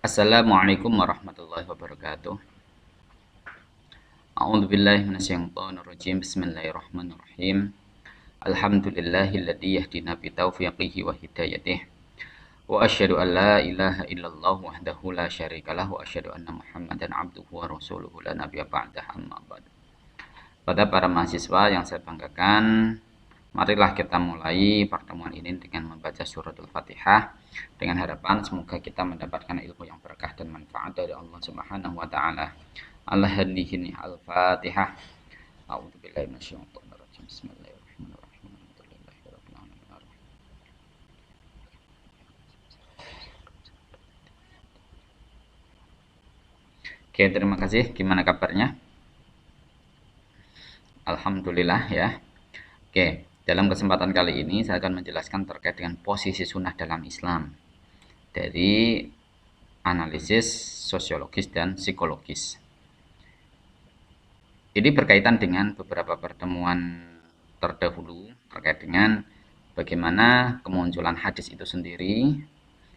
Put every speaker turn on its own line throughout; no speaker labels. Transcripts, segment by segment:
Assalamualaikum warahmatullahi wabarakatuh. A'udzubillahi minasyaitonirrajim. Bismillahirrahmanirrahim. Alhamdulillahilladzi yahdina bitaufiqihi wa hidayatihi. Wa asyhadu an la ilaha illallah wahdahu la syarikalah wa asyhadu anna Muhammadan abduhu wa rasuluhu la nabiyya ba'dahu amma ba'd. Pada para mahasiswa yang saya banggakan, marilah kita mulai pertemuan ini dengan membaca suratul Fatihah dengan harapan semoga kita mendapatkan ilmu yang berkah dan manfaat dari Allah Subhanahu wa taala. Al-Hadihini Al-Fatihah. A'udzubillahi minasyaitonir rajim. Bismillahirrahmanirrahim. Alhamdulillahirabbil alamin. Oke, terima kasih. Gimana kabarnya? Alhamdulillah ya. Oke, dalam kesempatan kali ini saya akan menjelaskan terkait dengan posisi sunnah dalam Islam dari analisis sosiologis dan psikologis. Ini berkaitan dengan beberapa pertemuan terdahulu terkait dengan bagaimana kemunculan hadis itu sendiri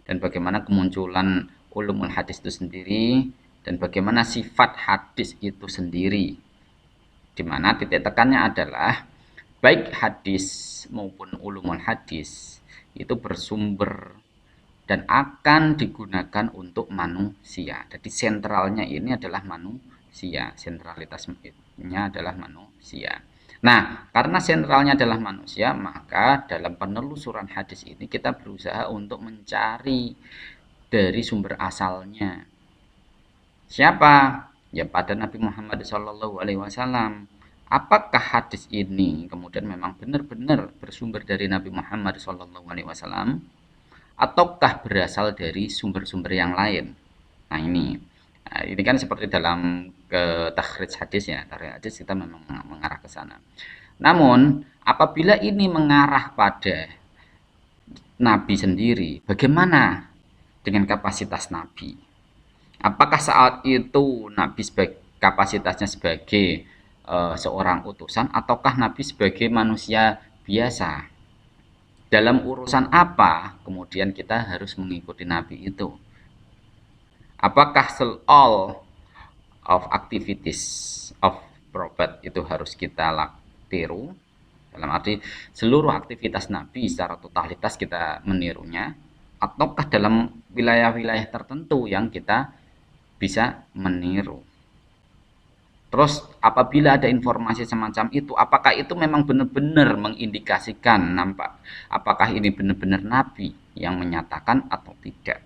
dan bagaimana kemunculan ulumul hadis itu sendiri dan bagaimana sifat hadis itu sendiri, di mana titik tekannya adalah baik hadis maupun ulumul hadis itu bersumber dan akan digunakan untuk manusia. Jadi sentralnya ini adalah manusia, sentralitasnya adalah manusia. Nah, karena sentralnya adalah manusia, maka dalam penelusuran hadis ini kita berusaha untuk mencari dari sumber asalnya. Siapa? Ya pada Nabi Muhammad SAW. Apakah hadis ini kemudian memang benar-benar bersumber dari Nabi Muhammad SAW ataukah berasal dari sumber-sumber yang lain? Nah ini kan seperti dalam takhrij hadis ya, takhrij hadis kita memang mengarah ke sana. Namun apabila ini mengarah pada Nabi sendiri, bagaimana dengan kapasitas Nabi? Apakah saat itu Nabi kapasitasnya sebagai seorang utusan ataukah Nabi sebagai manusia biasa? Dalam urusan apa kemudian kita harus mengikuti Nabi itu? Apakah all of activities of prophet itu harus kita tiru? Dalam arti seluruh aktivitas Nabi secara totalitas kita menirunya, ataukah dalam wilayah-wilayah tertentu yang kita bisa meniru? Terus apabila ada informasi semacam itu, apakah itu memang benar-benar mengindikasikan apakah ini benar-benar Nabi yang menyatakan atau tidak?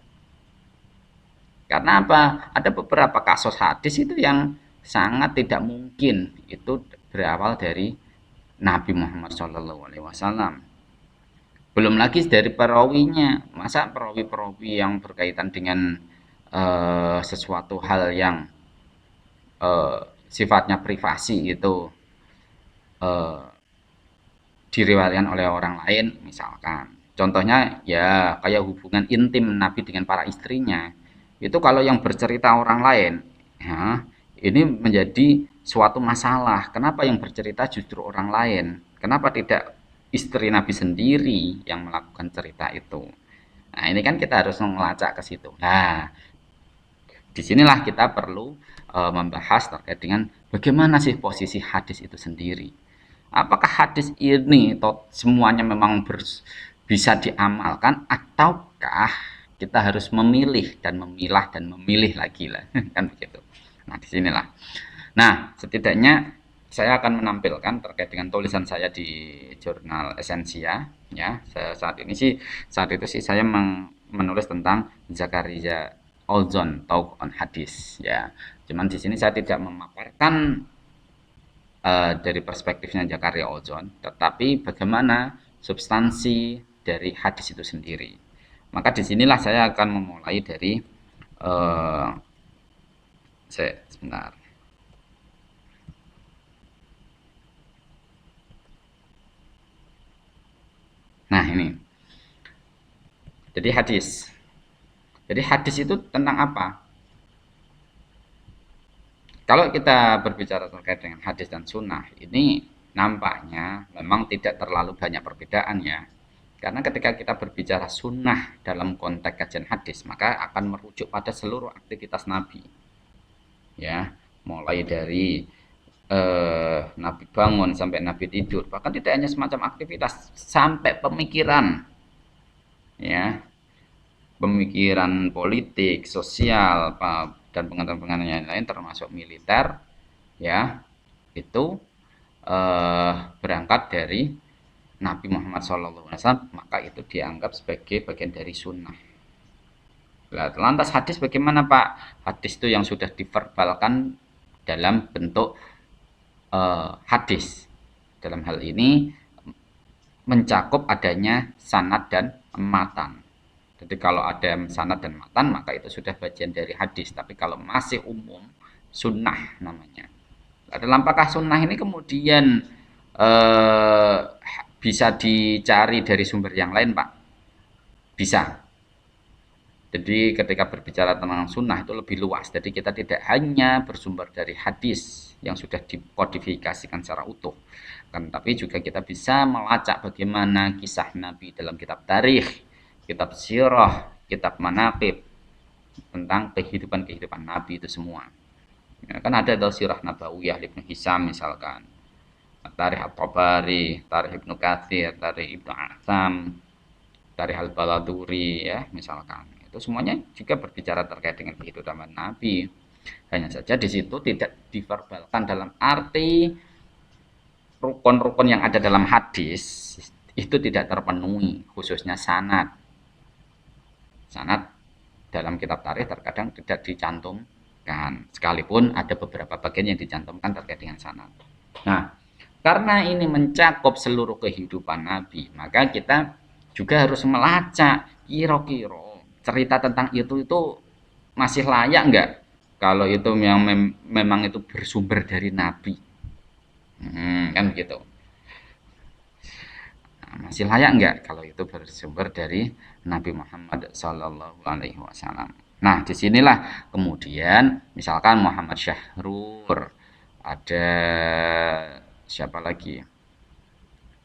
Karena apa? Ada beberapa kasus hadis itu yang sangat tidak mungkin itu berawal dari Nabi Muhammad SAW. Belum lagi dari perawinya, masa perawi-perawi yang berkaitan dengan sesuatu hal yang sifatnya privasi itu diriwayatkan oleh orang lain misalkan. Contohnya ya kayak hubungan intim Nabi dengan para istrinya. Itu kalau yang bercerita orang lain, ya, ini menjadi suatu masalah. Kenapa yang bercerita justru orang lain? Kenapa tidak istri Nabi sendiri yang melakukan cerita itu? Nah, ini kan kita harus melacak ke situ. Nah, disinilah kita perlu membahas terkait dengan bagaimana sih posisi hadis itu sendiri. Apakah hadis ini semuanya memang bisa diamalkan ataukah kita harus memilih dan memilah dan memilih lagi lah kan begitu. Nah disinilah. Nah setidaknya saya akan menampilkan terkait dengan tulisan saya di jurnal Esensia ya. Saat itu sih saya menulis tentang Zakaria Ozon Talk on Hadis ya. Cuman di sini saya tidak memaparkan dari perspektifnya Zakaria Ozon, tetapi bagaimana substansi dari hadis itu sendiri. Maka disinilah saya akan memulai dari sebentar. Nah ini. Jadi hadis. Jadi hadis itu tentang apa? Kalau kita berbicara terkait dengan hadis dan sunnah, ini nampaknya memang tidak terlalu banyak perbedaan ya. Karena ketika kita berbicara sunnah dalam konteks kajian hadis, maka akan merujuk pada seluruh aktivitas Nabi. Ya, mulai dari Nabi bangun sampai Nabi tidur, bahkan tidak hanya semacam aktivitas, sampai pemikiran, ya, pemikiran politik, sosial, dan pengetahuan yang lain termasuk militer, ya, itu berangkat dari Nabi Muhammad SAW, maka itu dianggap sebagai bagian dari sunnah. Lantas hadis bagaimana Pak? Hadis itu yang sudah diverbalkan dalam bentuk hadis. Dalam hal ini mencakup adanya sanad dan matan. Jadi kalau ada sanad dan matan maka itu sudah bagian dari hadis. Tapi kalau masih umum, sunnah namanya. Dalam apakah sunnah ini kemudian bisa dicari dari sumber yang lain Pak? Bisa. Jadi ketika berbicara tentang sunnah itu lebih luas. Jadi kita tidak hanya bersumber dari hadis yang sudah dikodifikasikan secara utuh. Tapi juga kita bisa melacak bagaimana kisah Nabi dalam kitab tarikh, kitab sirah, kitab manaqib, tentang kehidupan-kehidupan Nabi itu semua. Ya, kan ada sirah Nabawiyah Ibnu Hisam misalkan. Tarikh At-Tabari, Tarikh Ibnu Katsir, Tarikh Ibnu Atsam, Tarikh Al-Baladuri ya misalkan. Itu semuanya juga berbicara terkait dengan kehidupan Nabi. Hanya saja di situ tidak diverbalkan dalam arti rukun-rukun yang ada dalam hadis itu tidak terpenuhi, khususnya sanad. Sanad dalam kitab tarikh terkadang tidak dicantumkan, sekalipun ada beberapa bagian yang dicantumkan terkait dengan sanad. Nah, karena ini mencakup seluruh kehidupan Nabi, maka kita juga harus melacak kira-kira cerita tentang itu masih layak enggak kalau itu yang memang itu bersumber dari Nabi. Kan gitu. Nah, masih layak enggak kalau itu bersumber dari Nabi Muhammad Sallallahu Alaihi Wasallam. Nah, disinilah kemudian misalkan Muhammad Syahrur, ada siapa lagi?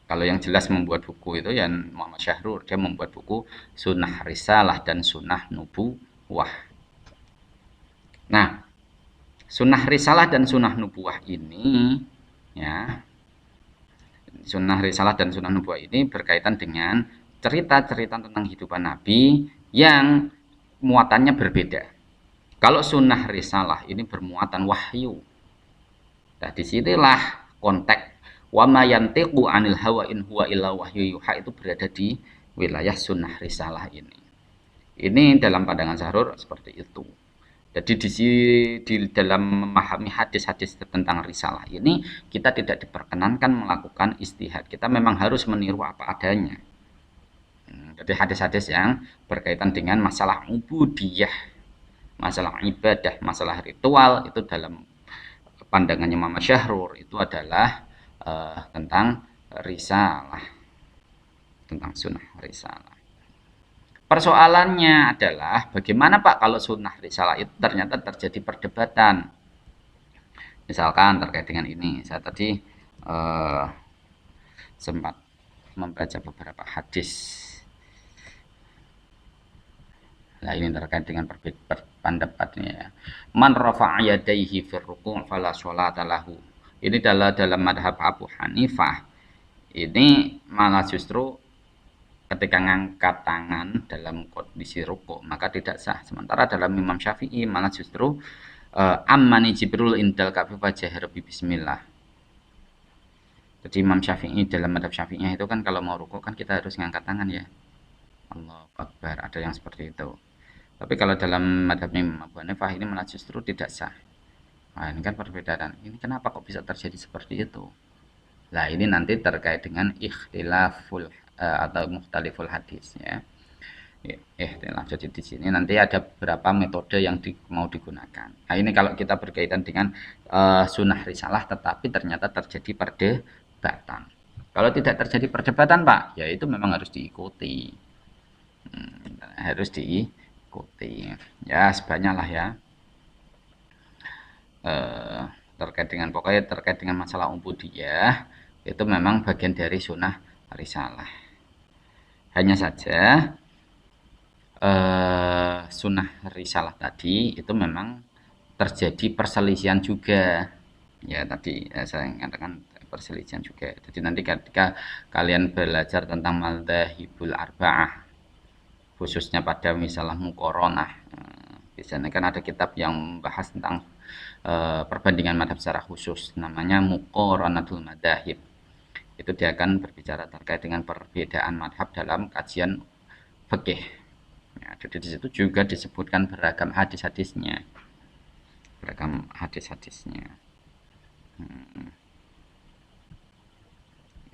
Kalau yang jelas membuat buku itu ya Muhammad Syahrur, dia membuat buku Sunnah Risalah dan Sunnah Nubuwah. Nah, Sunnah Risalah dan Sunnah Nubuwah ini, ya, Sunnah Risalah dan Sunnah Nubuwah ini berkaitan dengan cerita-cerita tentang kehidupan Nabi yang muatannya berbeda. Kalau Sunnah Risalah ini bermuatan wahyu. Nah, disinilah konteks wa ma yantiqu anil hawa in huwa illa wahyu yuha itu berada di wilayah sunnah risalah ini. Ini dalam pandangan Syahrur seperti itu. Jadi di dalam memahami hadis-hadis tentang risalah ini kita tidak diperkenankan melakukan istihad. Kita memang harus meniru apa adanya. Jadi hadis-hadis yang berkaitan dengan masalah ubudiyah, masalah ibadah, masalah ritual itu dalam pandangannya Muhammad Syahrur itu adalah tentang risalah, tentang sunnah risalah. Persoalannya adalah bagaimana Pak kalau sunnah risalah itu ternyata terjadi perdebatan. Misalkan terkait dengan ini, saya tadi sempat membaca beberapa hadis. Nah, ini terkait dengan pendapatnya. Man rafa'a yadayhi fi ruku' fala sholata lahu. Ini dalam madhab Abu Hanifah ini malah justru ketika ngangkat tangan dalam kondisi rukuk maka tidak sah. Sementara dalam Imam Syafi'i malah justru ammani Jibril indal kafi fajahir bi bismillah. Jadi Imam Syafi'i dalam madhab Syafi'iyah itu kan kalau mau rukuk kan kita harus ngangkat tangan ya. Allahu Akbar, ada yang seperti itu. Tapi kalau dalam madhabnya Imam Abu Hanifah ini malah justru tidak sah. Nah, ini kan perbedaan. Ini kenapa kok bisa terjadi seperti itu? Nah, ini nanti terkait dengan ikhtilaful atau mukhtaliful hadis ya. Ikhtilaf. Jadi di sini nanti ada beberapa metode yang mau digunakan. Nah, ini kalau kita berkaitan dengan sunnah risalah tetapi ternyata terjadi perdebatan. Kalau tidak terjadi perdebatan, Pak, ya itu memang harus diikuti. Harus diikuti. Ya, sebanyak lah ya. Terkait dengan pokoknya terkait dengan masalah ubudiyah itu memang bagian dari sunnah risalah. Hanya saja sunnah risalah tadi itu memang terjadi perselisihan juga. Ya tadi saya mengatakan perselisihan juga. Jadi nanti ketika kalian belajar tentang madzhabul arba'ah, khususnya pada misalah muqaranah, biasanya kan ada kitab yang membahas tentang perbandingan madhab secara khusus, namanya Muqaranatul Madzahib. Itu dia akan berbicara terkait dengan perbedaan madhab dalam kajian fikih. Ya, jadi di situ juga disebutkan beragam hadis-hadisnya, beragam hadis-hadisnya.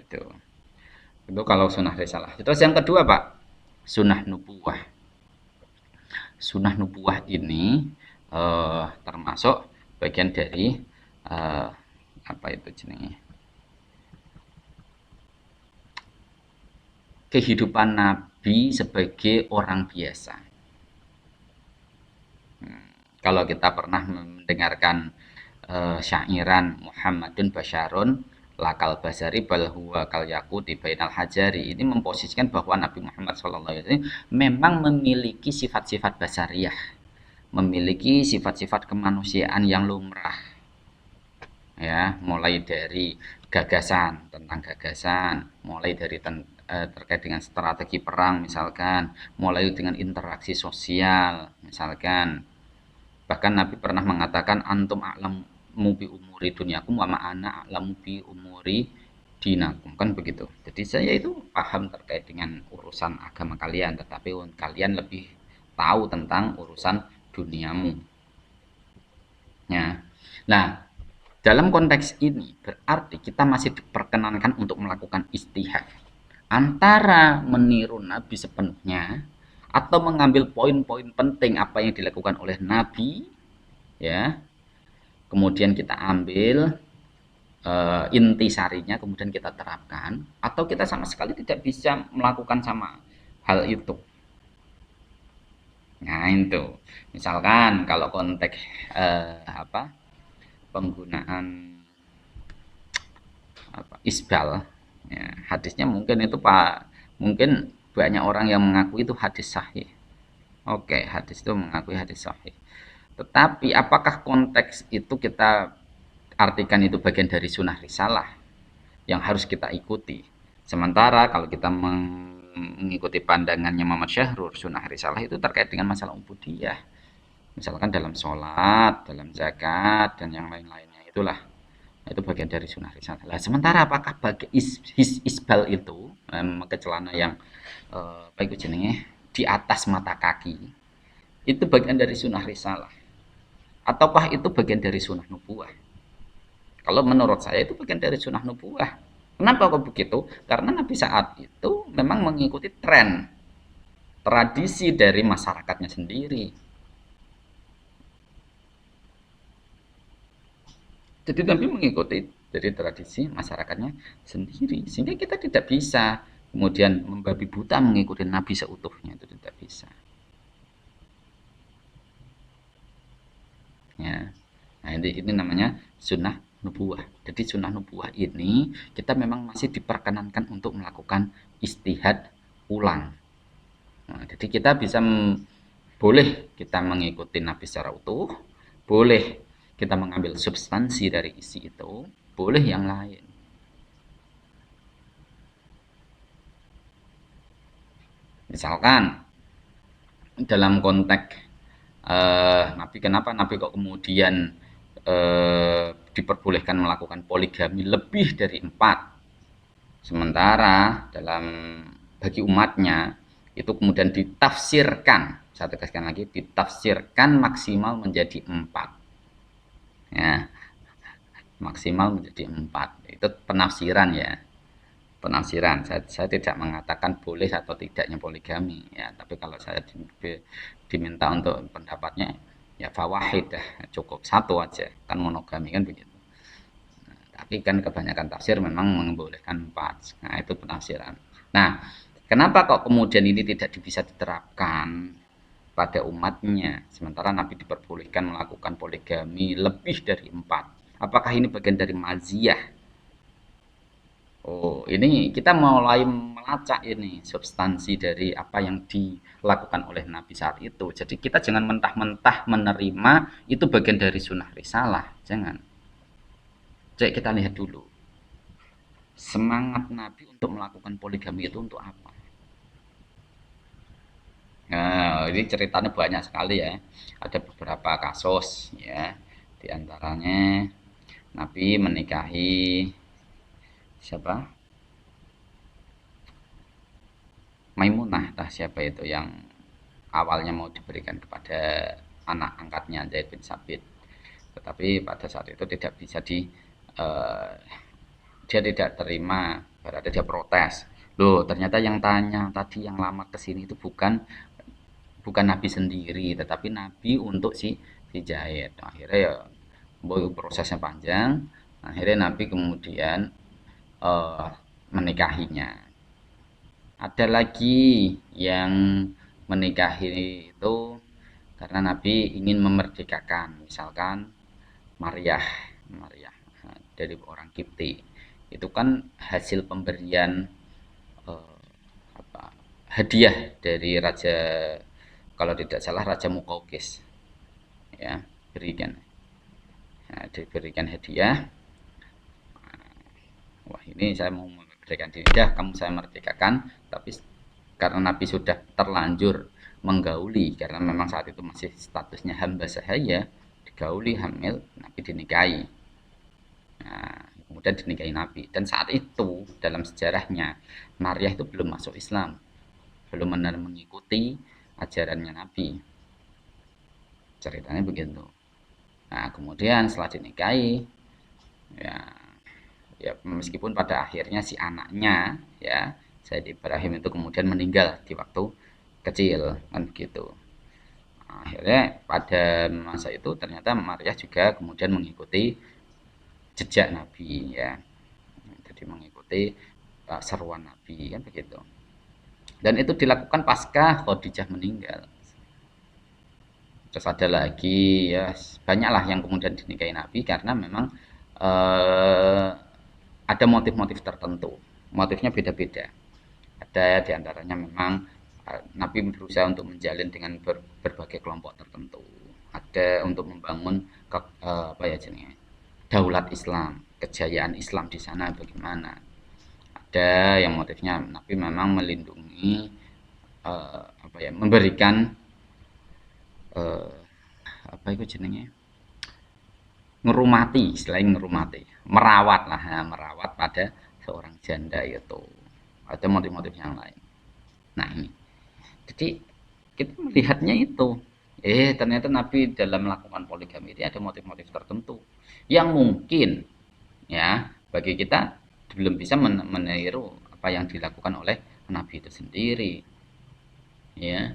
Itu kalau sunnah risalah. Terus yang kedua Pak, sunnah nubuwah. Sunnah nubuwah ini termasuk bagian dari apa itu jenenge, kehidupan Nabi sebagai orang biasa. Kalau kita pernah mendengarkan syairan Muhammadun Basyarun lakal basari bal huwa kal yaquti bainal hajari, ini memposisikan bahwa Nabi Muhammad SAW memang memiliki sifat-sifat basariyah, memiliki sifat-sifat kemanusiaan yang lumrah, ya, mulai dari gagasan, tentang gagasan, mulai dari terkait dengan strategi perang misalkan, mulai dengan interaksi sosial misalkan. Bahkan Nabi pernah mengatakan antum a'lamu bi umuri dunyakum wa ma'ana a'lamu bi umuri dinakum, kan begitu. Jadi saya itu paham terkait dengan urusan agama kalian, tetapi kalian lebih tahu tentang urusan duniamu. Ya. Nah, dalam konteks ini berarti kita masih diperkenankan untuk melakukan istihad antara meniru Nabi sepenuhnya atau mengambil poin-poin penting apa yang dilakukan oleh Nabi, ya, kemudian kita ambil intisarinya, kemudian kita terapkan, atau kita sama sekali tidak bisa melakukan sama hal itu. Nah itu, misalkan kalau konteks penggunaan isbal, ya, hadisnya mungkin itu Pak, mungkin banyak orang yang mengaku itu hadis sahih. Oke, hadis itu mengakui hadis sahih. Tetapi apakah konteks itu kita artikan itu bagian dari sunnah risalah yang harus kita ikuti? Sementara kalau kita mengikuti pandangannya Muhammad Syahrur, sunnah risalah itu terkait dengan masalah ubudiyah. Misalkan dalam sholat, dalam zakat, dan yang lain-lainnya itulah. Itu bagian dari sunnah risalah. Nah, sementara apakah bagi isbal itu, memakai celana yang apa itu jenenge, di atas mata kaki, itu bagian dari sunnah risalah, ataukah itu bagian dari sunnah nubuwah? Kalau menurut saya itu bagian dari sunnah nubuwah. Kenapa kok begitu? Karena Nabi saat itu memang mengikuti tren, tradisi dari masyarakatnya sendiri. Jadi Nabi mengikuti dari tradisi masyarakatnya sendiri, sehingga kita tidak bisa kemudian membabi buta mengikuti Nabi seutuhnya, itu tidak bisa. Ya, nah ini namanya sunnah nubuwah. Jadi sunnah nubuwah ini kita memang masih diperkenankan untuk melakukan istihad ulang. Nah, jadi kita bisa boleh kita mengikuti Nabi secara utuh, boleh kita mengambil substansi dari isi itu, boleh yang lain. Misalkan dalam konteks Nabi, kenapa Nabi kok kemudian diperbolehkan melakukan poligami lebih dari 4, sementara dalam bagi umatnya itu kemudian ditafsirkan, saya tegaskan lagi, ditafsirkan maksimal menjadi 4, ya, maksimal menjadi 4. Itu penafsiran, ya, penafsiran. Saya tidak mengatakan boleh atau tidaknya poligami, ya, tapi kalau saya diminta untuk pendapatnya, ya fawahid, cukup satu aja, kan monogami kan begitu. Nah, tapi kan kebanyakan tafsir memang membolehkan 4. Nah itu penafsiran. Nah, kenapa kok kemudian ini tidak bisa diterapkan pada umatnya, sementara Nabi diperbolehkan melakukan poligami lebih dari 4? Apakah ini bagian dari maziyah? Oh, ini kita mulai melacak ini substansi dari apa yang dilakukan oleh Nabi saat itu. Jadi kita jangan mentah-mentah menerima itu bagian dari sunnah risalah, jangan. Cek kita lihat dulu semangat Nabi untuk melakukan poligami itu untuk apa. Nah, ini ceritanya banyak sekali ya. Ada beberapa kasus ya. Di antaranya Nabi menikahi siapa? Maimunah, tah siapa itu yang awalnya mau diberikan kepada anak angkatnya Zaid bin Sabit. Tetapi pada saat itu tidak bisa eh, dia tidak terima, berarti dia protes. Loh, ternyata yang tanya tadi yang lama kesini itu bukan Nabi sendiri, tetapi Nabi untuk si Zaid. Akhirnya ya prosesnya panjang. Akhirnya Nabi kemudian eh, menikahinya. Ada lagi yang menikahi itu karena Nabi ingin memerdekakan, misalkan Maryah, Maryah dari orang Kipti. Itu kan hasil pemberian eh, apa, hadiah dari raja, kalau tidak salah Raja Mukaukis, ya, berikan. Nah, diberikan hadiah. Wah, ini saya mau memerdekakan diri, dah kamu saya merdekakan, tapi karena Nabi sudah terlanjur menggauli, karena memang saat itu masih statusnya hamba sahaya, digauli hamil, Nabi dinikahi. Nah, kemudian dinikahi Nabi, dan saat itu dalam sejarahnya Maryah itu belum masuk Islam, belum mengikuti ajarannya Nabi, ceritanya begitu. Nah, kemudian setelah dinikahi, ya, ya meskipun pada akhirnya si anaknya, ya, Said Ibrahim itu kemudian meninggal di waktu kecil, kan begitu. Akhirnya pada masa itu ternyata Maryah juga kemudian mengikuti jejak Nabi, ya, jadi mengikuti seruan Nabi, kan begitu. Dan itu dilakukan pasca Khadijah meninggal. Terus ada lagi ya, banyaklah yang kemudian dinikahi Nabi karena memang eh, ada motif-motif tertentu. Motifnya beda-beda. Ada diantaranya memang Nabi berusaha untuk menjalin dengan berbagai kelompok tertentu. Ada untuk membangun apa ya jenisnya, daulat Islam, kejayaan Islam di sana bagaimana. Ada yang motifnya Nabi memang melindungi, apa ya, memberikan eh, apa itu jenenge, ngerumati, selain ngerumati, merawat lah, ya, merawat pada seorang janda itu. Ada motif-motif yang lain. Nah ini, jadi kita melihatnya itu, ternyata Nabi dalam melakukan poligami ini ada motif-motif tertentu yang mungkin, ya, bagi kita belum bisa meniru apa yang dilakukan oleh Nabi itu sendiri, ya.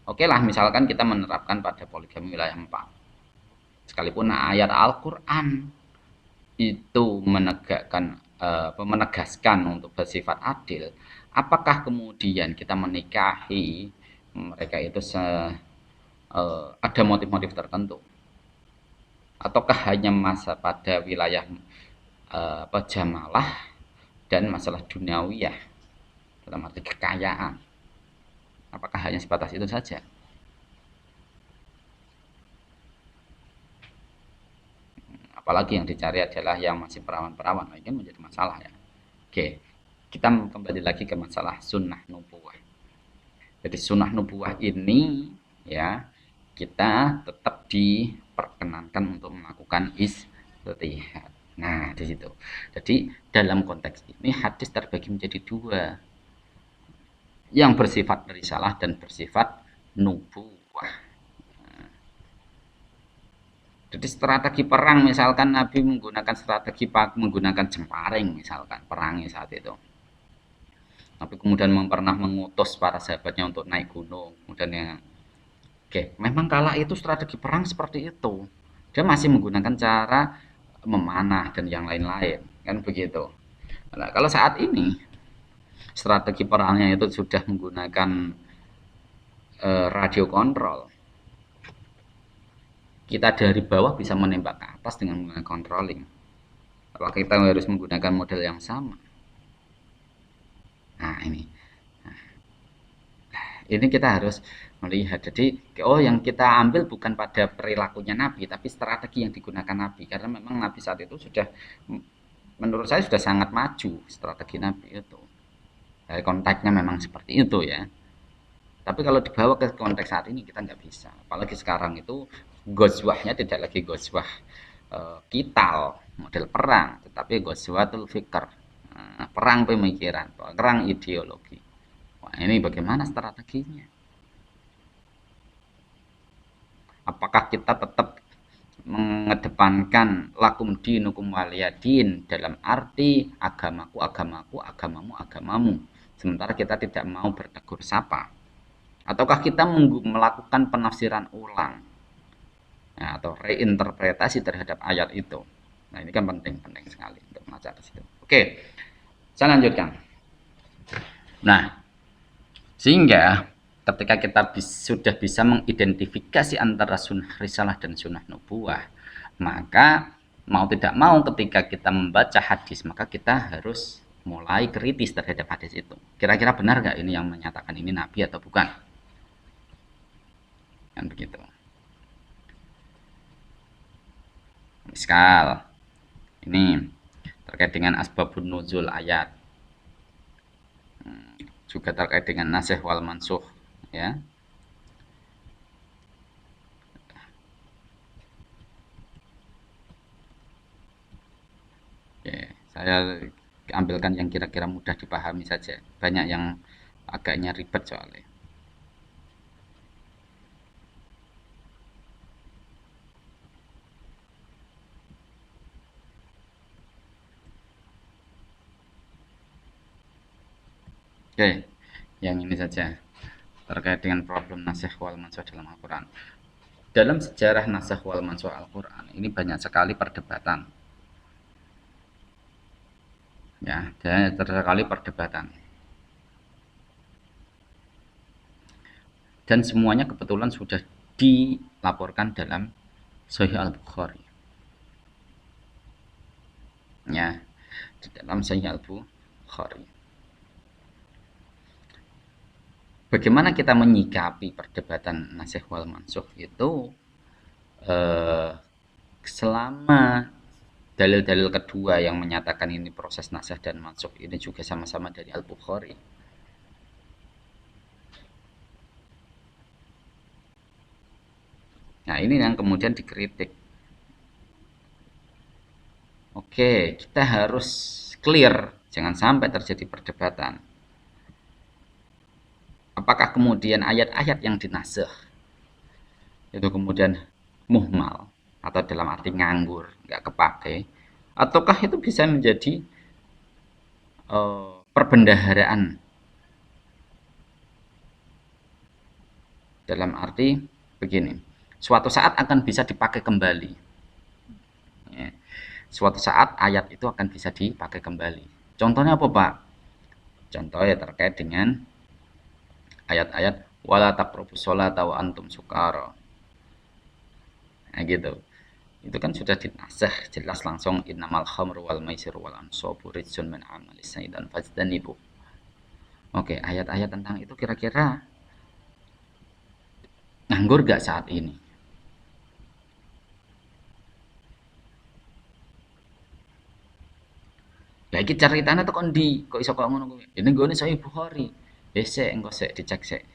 Oke lah, misalkan kita menerapkan pada poligami wilayah 4, sekalipun ayat Al-Quran itu menegaskan untuk bersifat adil, apakah kemudian kita menikahi mereka itu ada motif-motif tertentu, ataukah hanya masa pada wilayah jamalah dan masalah duniawiyah dalam arti kekayaan, apakah hanya sebatas itu saja? Apalagi yang dicari adalah yang masih perawan-perawan, nah, ini menjadi masalah ya. Oke, kita kembali lagi ke masalah sunnah nubuwah. Jadi sunnah nubuwah ini, ya, kita tetap diperkenankan untuk melakukan istihad. Nah, di situ. Jadi dalam konteks ini hadis terbagi menjadi dua, yang bersifat risalah dan bersifat nubuwah. Jadi strategi perang, misalkan Nabi menggunakan strategi menggunakan jemparing, misalkan perangnya saat itu. Nabi kemudian pernah mengutus para sahabatnya untuk naik gunung. Kemudian ya, oke, memang kala itu strategi perang seperti itu. Dia masih menggunakan cara memanah dan yang lain-lain, kan begitu. Nah, kalau saat ini strategi perangnya itu sudah menggunakan radio kontrol. Kita dari bawah bisa menembak ke atas dengan menggunakan controlling. Apakah kita harus menggunakan model yang sama? Nah, ini kita harus melihat. Jadi, oh yang kita ambil bukan pada perilakunya Nabi, tapi strategi yang digunakan Nabi. Karena memang Nabi saat itu sudah, menurut saya sudah sangat maju strategi Nabi itu. Dari konteksnya memang seperti itu ya. Tapi kalau dibawa ke konteks saat ini kita nggak bisa. Apalagi sekarang itu gozwahnya tidak lagi gozwah kital, model perang, tetapi gozwatul fikr, perang pemikiran, perang ideologi. Wah, ini bagaimana strateginya? Apakah kita tetap mengedepankan lakum dinukum waliyadin dalam arti agamaku agamaku, agamamu agamamu, sementara kita tidak mau bertegur sapa? Ataukah kita melakukan penafsiran ulang, ya, atau reinterpretasi terhadap ayat itu? Nah, ini kan penting sekali untuk membaca di situ. Oke, saya lanjutkan. Nah, sehingga ketika kita sudah bisa mengidentifikasi antara sunnah risalah dan sunnah nubuwah, maka mau tidak mau ketika kita membaca hadis, maka kita harus mulai kritis terhadap hadis itu. Kira-kira benar nggak ini yang menyatakan ini nabi atau bukan? Kan begitu. Misal ini terkait dengan asbabun nuzul ayat, juga terkait dengan nasikh wal mansukh ya. Oke, saya ambilkan yang kira-kira mudah dipahami saja. Banyak yang agaknya ribet soalnya. Oke, yang ini saja terkait dengan problem nasikh wal mansukh dalam Al-Quran. Dalam sejarah nasikh wal mansukh Al-Quran ini banyak sekali perdebatan. Ya, banyak sekali perdebatan. Dan semuanya kebetulan sudah dilaporkan dalam Sahih Al-Bukhari. Ya, di dalam Sahih Al-Bukhari. Bagaimana kita menyikapi perdebatan nasikh wal mansukh itu, selama dalil-dalil kedua yang menyatakan ini proses nasikh dan mansukh ini juga sama-sama dari Al-Bukhari. Nah, ini yang kemudian dikritik. Oke, kita harus clear, jangan sampai terjadi perdebatan. Apakah kemudian ayat-ayat yang dinasikh itu kemudian muhmal atau dalam arti nganggur, nggak kepake, ataukah itu bisa menjadi perbendaharaan dalam arti begini, suatu saat akan bisa dipakai kembali. Ya. Suatu saat ayat itu akan bisa dipakai kembali. Contohnya apa, Pak? Contohnya terkait dengan ayat-ayat wala taqrabus sholata wa antum sukara. Nah, gitu. Itu kan sudah dinasah jelas langsung innamal khamru wal maisir wal ansabu rijsun min amalis syaitan fajtanibu. Oke, ayat-ayat tentang itu kira-kira nganggur gak saat ini? Lah iki ceritane tekan ndi? Kok iso kok ngono kuwi? Ini nggone Sahih Bukhari. Sik engko sik dicek sik.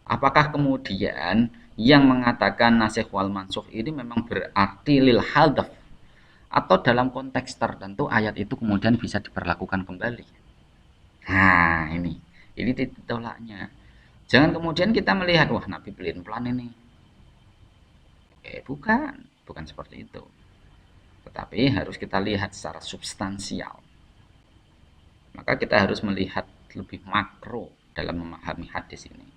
Apakah kemudian yang mengatakan nasikh wal mansukh ini memang berarti lil hadaf atau dalam konteks tertentu ayat itu kemudian bisa diperlakukan kembali? Nah, ini titik tolaknya. Jangan kemudian kita melihat wah Nabi pelin-pelan ini. Bukan seperti itu. Tetapi harus kita lihat secara substansial. Maka kita harus melihat lebih makro dalam memahami hadis ini.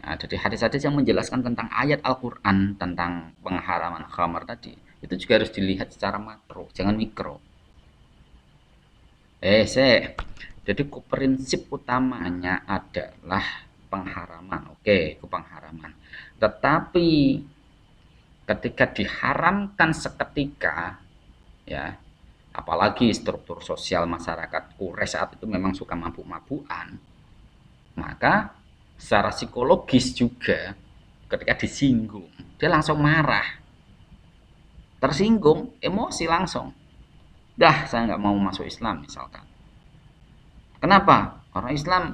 Nah, jadi hadis-hadis yang menjelaskan tentang ayat Al-Quran tentang pengharaman khamar tadi itu juga harus dilihat secara makro, jangan mikro. Jadi prinsip utamanya adalah pengharaman. Oke, itu pengharaman. Tetapi ketika diharamkan seketika, ya, apalagi struktur sosial masyarakat Quraisy saat itu memang suka mabuk-mabukan, maka secara psikologis juga ketika disinggung dia langsung marah, tersinggung, emosi langsung. Dah, saya nggak mau masuk Islam misalkan. Kenapa? Karena Islam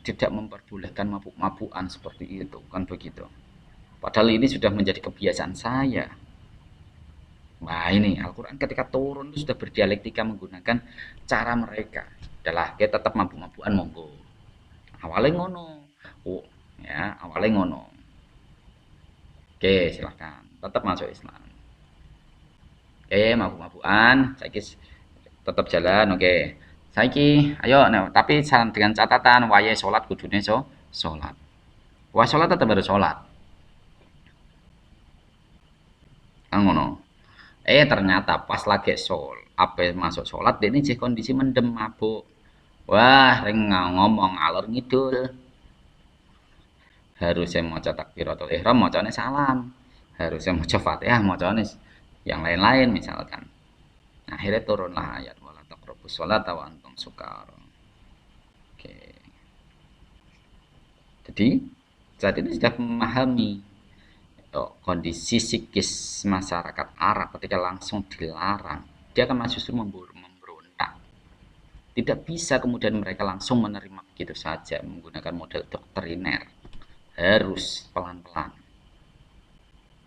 tidak memperbolehkan mabuk-mabukan seperti itu, kan begitu. Padahal ini sudah menjadi kebiasaan saya. Nah ini Al-Quran ketika turun itu sudah berdialektika menggunakan cara mereka. Adalah kita tetap mabuk-mabukan monggo. Awalnya ngono. Oh, ya, awalnya ngono. Oke, silahkan. Tetap masuk Islam. Oke, mabuk-mabukan. Saya tetap jalan, oke. Saiki, ayo, nah, tapi dengan catatan wayahe sholat kudune sholat. Wah sholat tetap harus sholat. Kan ngono. Ternyata pas lagi apa masuk sholat ini sih kondisi mendem mabuk. Wah, ring ngomong alur ngidul. Harusnya mau takbiratul ihram, macane salam. Harusnya mau Fatihah, macane yang lain-lain misalkan. Nah, akhirnya turunlah ayat wala taqrabus sholata wa antum sukara. Oke. Jadi saat ini sudah memahami kondisi psikis masyarakat Arab ketika langsung dilarang, dia akan justru memberontak. Tidak bisa kemudian mereka langsung menerima begitu saja menggunakan model doktriner. Harus pelan-pelan.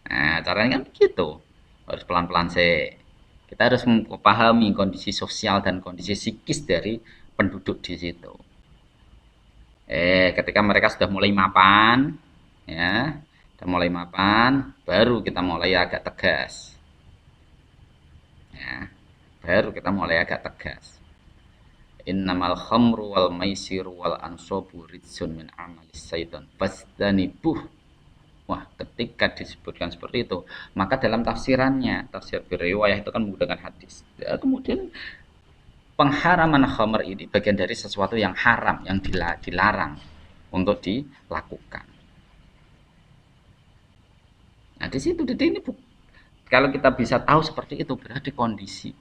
Nah, caranya kan begitu. Harus pelan-pelan sih. Kita harus memahami kondisi sosial dan kondisi psikis dari penduduk di situ. Ketika mereka sudah mulai mapan, ya, sudah mulai mapan, baru kita mulai agak tegas. Ya, baru kita mulai agak tegas. Innamal khamru wal maisiru wal ansobu ridsun min amalis syaitan fastanibuh. Wah, ketika disebutkan seperti itu, maka dalam tafsirannya, tafsir riwayah itu kan menggunakan hadis. Ya, kemudian pengharaman khamr ini bagian dari sesuatu yang haram, yang dilarang untuk dilakukan. Nah, di situ ini kalau kita bisa tahu seperti itu berarti kondisi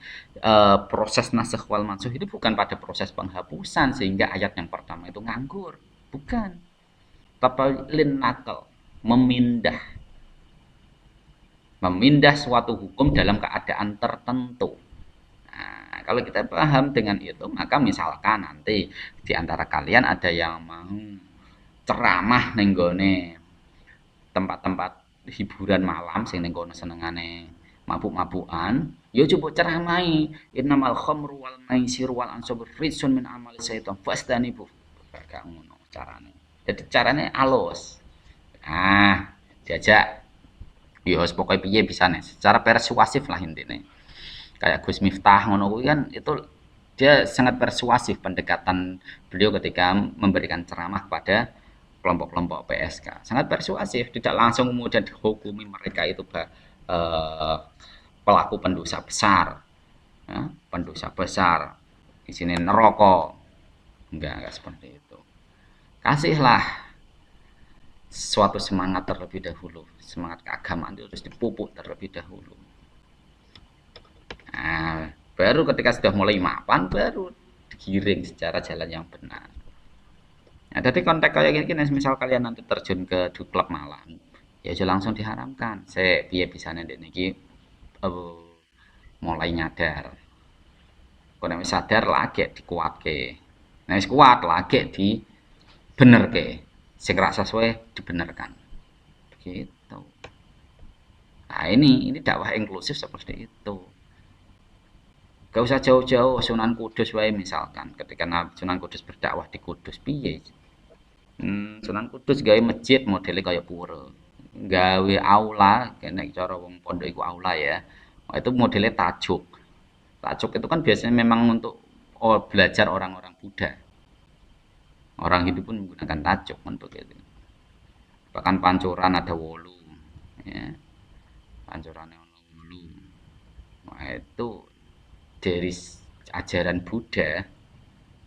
proses nasikh wal mansukh ini bukan pada proses penghapusan sehingga ayat yang pertama itu nganggur, bukan. Tapi lin nakal, memindah suatu hukum dalam keadaan tertentu. Nah, kalau kita paham dengan itu, maka misalkan nanti di antara kalian ada yang mau ceramah nenggone tempat-tempat hiburan malam sing ning kono senengane mabuk-mabukan, ya coba ceramai innamal khamru wal maisir wal ansabur rizsun min amali syaitan fastanibu. Gak ngono carane. Jadi carane alus. Nah, diajak ya wis pokoke piye bisane secara persuasif lah intine. Kayak Gus Miftah ngono kuwi kan itu dia sangat persuasif pendekatan beliau ketika memberikan ceramah pada kelompok-kelompok PSK. Sangat persuasif, tidak langsung kemudian dihukumi mereka itu pelaku pendosa besar. Ya, pendosa besar. Di sini neraka. Enggak seperti itu. Kasihlah suatu semangat terlebih dahulu. Semangat keagamaan itu harus dipupuk terlebih dahulu. Nah, baru ketika sudah mulai mapan, baru digiring secara jalan yang benar. Nah, jadi konteks kayak gini, misal kalian nanti terjun ke klub malam, ya aja langsung diharamkan. Saya biar bisa nanti niki mulai nyadar. Kalau wis sadar lagi dikuatke. Nah, wis kuat lagi dibenerke. Sing ra sesuai dibenarkan. Begitu. Nah, ini dakwah inklusif seperti itu. Gak usah jauh-jauh Sunan Kudus wae misalkan. Ketika Sunan Kudus berdakwah di Kudus piye? Sunan Kudus gawe masjid modelnya kayak pura. Gawe aula, kena cara wong pondok iku aula ya. Oh, itu modelnya tajuk. Tajuk itu kan biasanya memang untuk belajar orang-orang Buddha. Orang Hindu pun menggunakan tajuk kan begitu. Bahkan pancuran ada wolu, ya. Pancurannya ada wolu. Nah, itu dari ajaran Buddha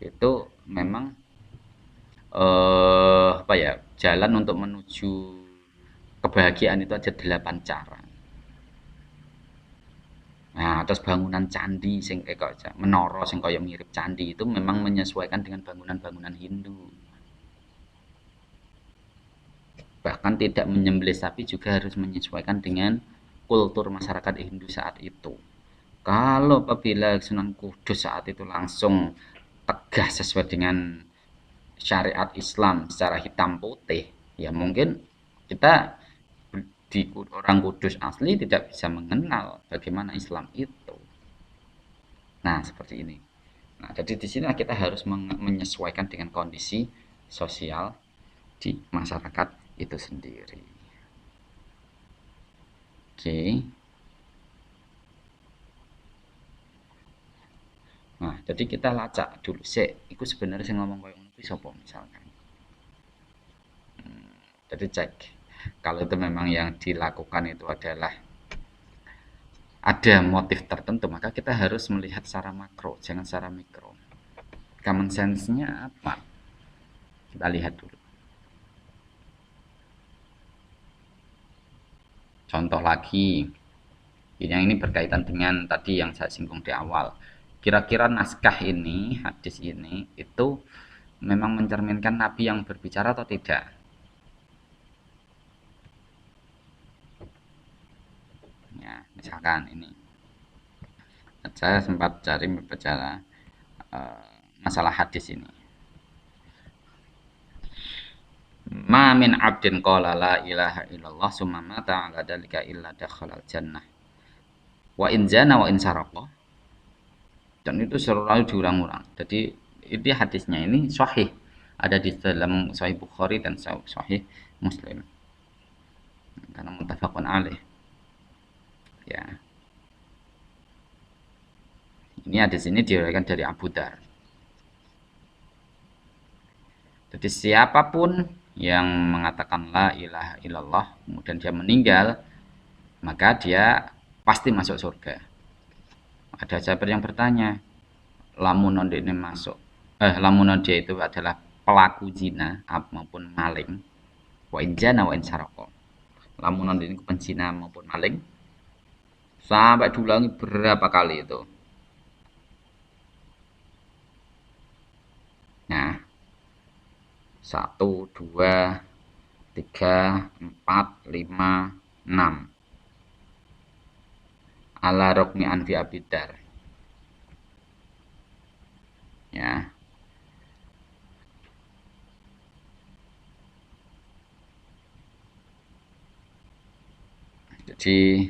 itu memang apa ya, jalan untuk menuju kebahagiaan itu ada 8 cara. Nah, terus bangunan candi sing menara sing kaya mirip candi itu memang menyesuaikan dengan bangunan-bangunan Hindu. Bahkan tidak menyembelih sapi juga harus menyesuaikan dengan kultur masyarakat Hindu saat itu. Kalau apabila Sunan Kudus saat itu langsung tegas sesuai dengan syariat Islam secara hitam putih, ya mungkin kita di orang Kudus asli tidak bisa mengenal bagaimana Islam itu. Nah, seperti ini. Nah, jadi di sini kita harus menyesuaikan dengan kondisi sosial di masyarakat itu sendiri. Oke. Nah, jadi kita lacak dulu sih, itu sebenarnya sing ngomong koyo ngono kuwi sapa misalkan. Jadi cek kalau itu memang yang dilakukan itu adalah ada motif tertentu, maka kita harus melihat secara makro, jangan secara mikro. Common sense-nya apa? Kita lihat dulu. Contoh lagi, yang ini berkaitan dengan tadi yang saya singgung di awal. Kira-kira naskah ini, hadis ini, itu memang mencerminkan Nabi yang berbicara atau tidak? Ya, misalkan ini. Saya sempat cari berbicara masalah hadis ini. Ma min abdin qala la ilaha illallah summa mata ala dalika illa dakhalal jannah. Wa in zana wa in saraqa. Dan itu selalu diulang-ulang. Jadi ini hadisnya ini sahih. Ada di dalam Sahih Bukhari dan Sahih Muslim. Karena muttafaqun alaih. Ya. Ini hadis ini diriwayatkan dari Abu Dar. Jadi siapapun yang mengatakan la ilaha illallah kemudian dia meninggal, maka dia pasti masuk surga. Ada sahabat yang bertanya, lamunan dia ini masuk, lamunan dia itu adalah pelaku zina maupun maling, wa injana wa insaroko. Lamunan dia ini penzina maupun maling, sampai diulangi berapa kali itu. Nah, 1, 2, 3, 4, 5, 6. Ala rokmi anfi abidar. Ya. Jadi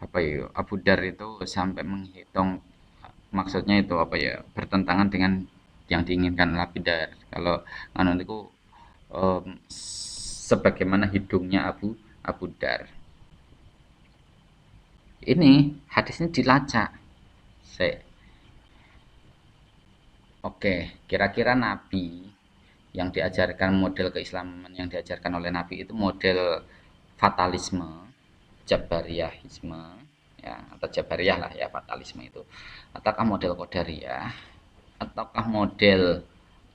apa ya, Abu Dar itu sampai menghitung, maksudnya itu apa ya, bertentangan dengan yang diinginkan Labidar. Kalau anu itu sebagaimana hidungnya Abu Dar. Ini hadisnya dilacak. Oke, kira-kira Nabi yang diajarkan, model keislaman yang diajarkan oleh Nabi itu model fatalisme, jabariyahisme, ya, atau jabariyah lah ya, fatalisme itu, ataukah model qadariyah, ataukah model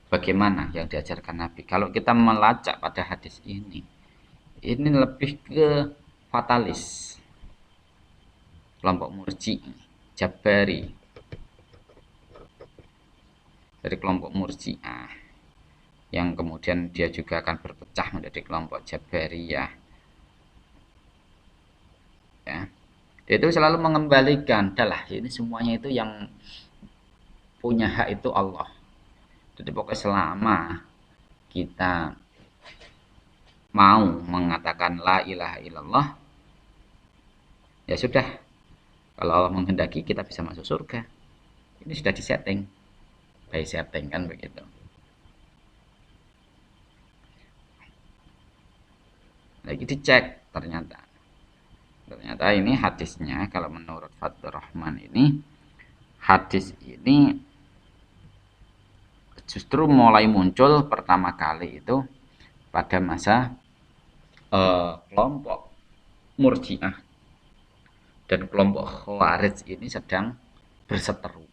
bagaimana yang diajarkan Nabi? Kalau kita melacak pada hadis ini lebih ke fatalis, kelompok murji, jabari, dari kelompok murji'ah, yang kemudian dia juga akan berpecah menjadi kelompok jabariyah, ya. Dia itu selalu mengembalikan, adalah ini semuanya itu yang punya hak itu Allah. Jadi pokoknya selama kita mau mengatakan la ilaha illallah, ya sudah. Kalau Allah menghendaki kita bisa masuk surga. Ini sudah disetting, by setting kan begitu. Lagi dicek, ternyata ini hadisnya, kalau menurut Fathur Rahman ini, hadis ini justru mulai muncul pertama kali itu pada masa kelompok Murji'ah dan kelompok Khawarij ini sedang berseteru.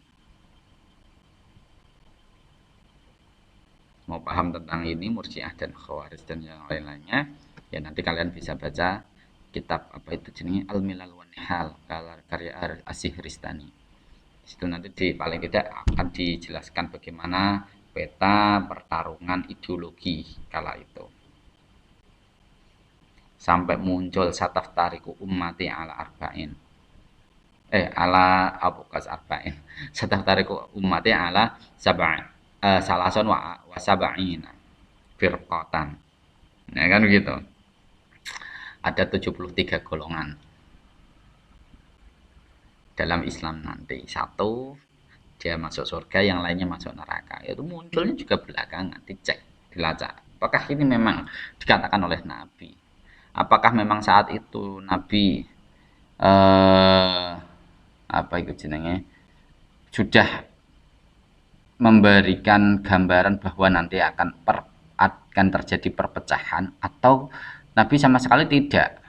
Mau paham tentang ini Murji'ah dan Khawarij dan yang lain-lainnya, ya nanti kalian bisa baca kitab apa itu jenenge Al-Milal wan Nihal karya As-Sihristani. Di situ nanti paling tidak akan dijelaskan bagaimana peta pertarungan ideologi kala itu. Sampai muncul sataftariku ummati ala arba'in. Ala abukas arba'in. Sataftariku ummati ala sab'in. Salason wa sab'ina firqatan. Nah, kan begitu. Ada 73 golongan dalam Islam nanti. Satu dia masuk surga, yang lainnya masuk neraka. Itu munculnya juga belakangan, dicek, dilacak. Apakah ini memang dikatakan oleh Nabi? Apakah memang saat itu Nabi apa itu jenenge sudah memberikan gambaran bahwa nanti akan terjadi perpecahan, atau Nabi sama sekali tidak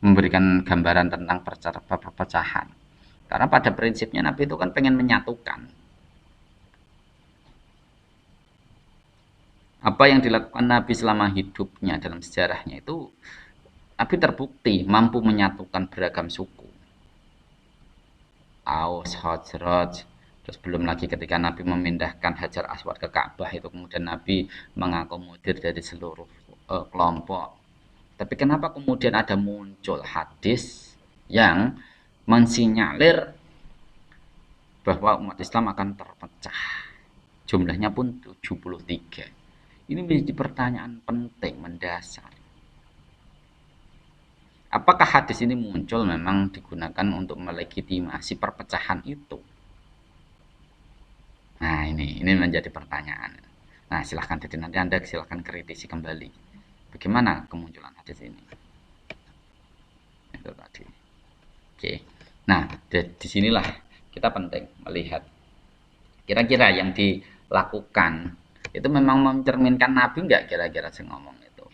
memberikan gambaran tentang perpecahan? Karena pada prinsipnya Nabi itu kan pengen menyatukan. Apa yang dilakukan Nabi selama hidupnya dalam sejarahnya itu, Nabi terbukti mampu menyatukan beragam suku. Aus, Khazraj, terus belum lagi ketika Nabi memindahkan Hajar Aswad ke Ka'bah, itu kemudian Nabi mengakomodir dari seluruh kelompok. Tapi kenapa kemudian ada muncul hadis yang mensinyalir bahwa umat Islam akan terpecah? Jumlahnya pun 73. Ini menjadi pertanyaan penting, mendasar. Apakah hadis ini muncul memang digunakan untuk melegitimasi perpecahan itu? Nah, ini menjadi pertanyaan. Nah, silahkan, jadi nanti Anda silahkan kritisi kembali. Bagaimana kemunculan hadis ini? Itu tadi. Oke. Nah, disinilah kita penting melihat kira-kira yang dilakukan itu memang mencerminkan Nabi enggak, kira-kira saya ngomong itu.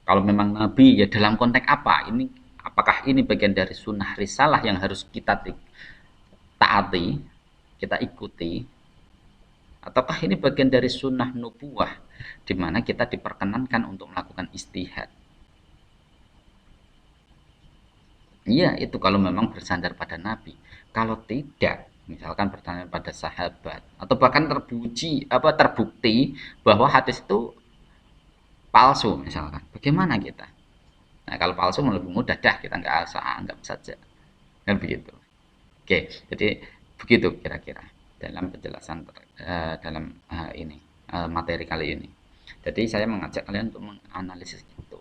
Kalau memang Nabi, ya dalam konteks apa? Ini apakah ini bagian dari sunnah risalah yang harus kita taati, kita ikuti, ataukah ini bagian dari sunnah nubuwah di mana kita diperkenankan untuk melakukan istihad? Iya, itu kalau memang bersandar pada Nabi. Kalau tidak, misalkan bersandar pada sahabat, atau bahkan terbukti bahwa hadis itu palsu misalkan, bagaimana kita? Nah, kalau palsu lebih mudah, dah kita nggak usah anggap saja, kan begitu. Oke, jadi begitu kira-kira dalam penjelasan dalam materi kali ini. Jadi saya mengajak kalian untuk menganalisis itu,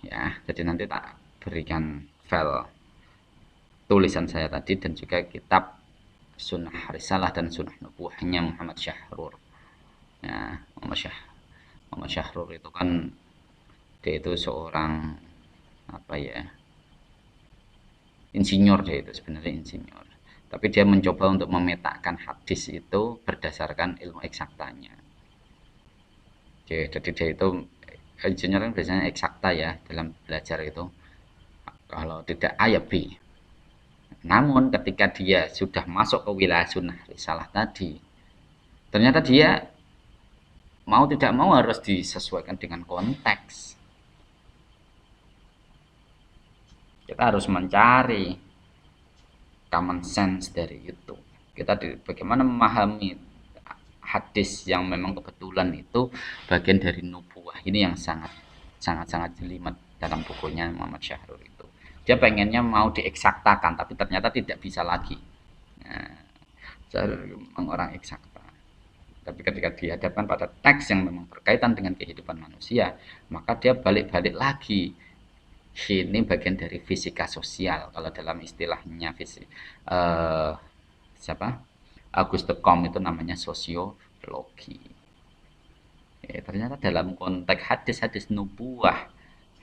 ya. Jadi nanti tak berikan file tulisan saya tadi dan juga kitab Sunnah Risalah dan Sunnah Nubuwahnya Muhammad Syahrur. Ya, Muhammad Syahrur itu kan dia itu seorang apa ya, insinyur. Dia itu sebenarnya insinyur, tapi dia mencoba untuk memetakan hadis itu berdasarkan ilmu eksaktanya. Jadi dia itu insinyur kan biasanya eksakta ya dalam belajar itu. Kalau tidak A ya B. Namun ketika dia sudah masuk ke wilayah sunnah risalah tadi, ternyata dia mau tidak mau harus disesuaikan dengan konteks. Kita harus mencari common sense dari itu. Bagaimana memahami hadis yang memang kebetulan itu bagian dari nubuwah ini yang sangat jelimet dalam bukunya Muhammad Syahrur itu. Dia pengennya mau dieksaktakan, tapi ternyata tidak bisa lagi. Nah, saya memang orang eksakta. Tapi ketika dihadapkan pada teks yang memang berkaitan dengan kehidupan manusia, maka dia balik-balik lagi. Ini bagian dari fisika sosial. Kalau dalam istilahnya Auguste Comte itu namanya sosiologi. Ternyata dalam konteks hadis-hadis nubuwah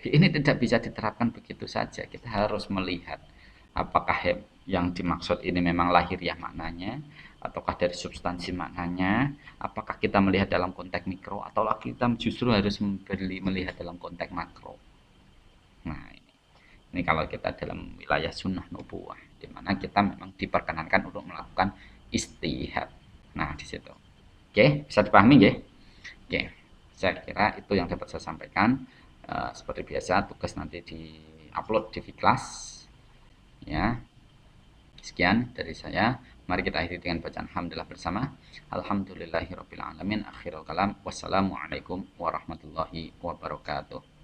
ini tidak bisa diterapkan begitu saja. Kita harus melihat apakah yang dimaksud ini memang lahiriah maknanya, ataukah dari substansi maknanya, apakah kita melihat dalam konteks mikro, atau kita justru harus melihat dalam konteks makro. Nah, ini kalau kita dalam wilayah sunnah nubuwah, di mana kita memang diperkenankan untuk melakukan istihad. Nah, di situ. Oke, bisa dipahami ya? Oke, saya kira itu yang dapat saya sampaikan. Seperti biasa tugas nanti di-upload di Vkelas ya. Sekian dari saya. Mari kita akhiri dengan bacaan hamdalah bersama. Alhamdulillahirabbil alamin. Akhirul kalam. Wassalamualaikum warahmatullahi wabarakatuh.